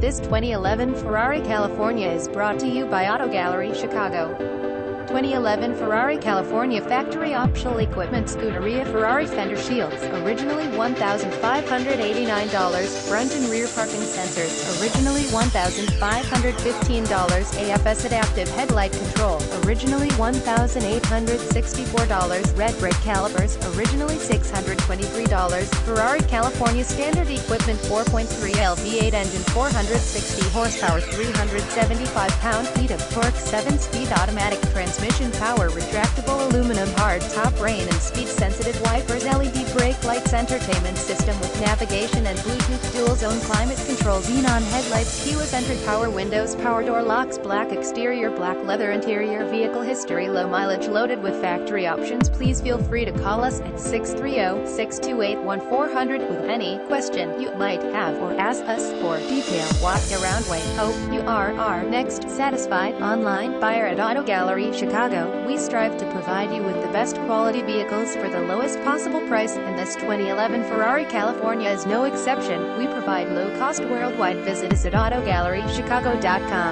This 2011 Ferrari California is brought to you by Auto Gallery Chicago. 2011 Ferrari California factory optional equipment Scuderia Ferrari fender shields, originally $1,589, front and rear parking sensors, originally $1,515, AFS adaptive headlight control, originally $1,864, red brake calipers, originally $623, Ferrari California standard equipment 4.3L V8 engine 460 horsepower 375 pound-feet of torque 7-speed automatic transmission power retractable aluminum hard-top rain and speed-sensitive wipers LED brake lights entertainment system with navigation and Bluetooth dual-zone climate control xenon headlights keyless entry power windows power door locks black exterior black leather interior vehicle history low mileage loaded with factory options. Please feel free to call us at 630-628-1400 with any question you might have or ask us for detailed walk around. We hope you are our next satisfied online buyer at Auto Gallery Chicago. We strive to provide you with the best quality vehicles for the lowest possible price, and this 2011 Ferrari California is no exception. We provide low-cost worldwide. Visit us at AutoGalleryChicago.com.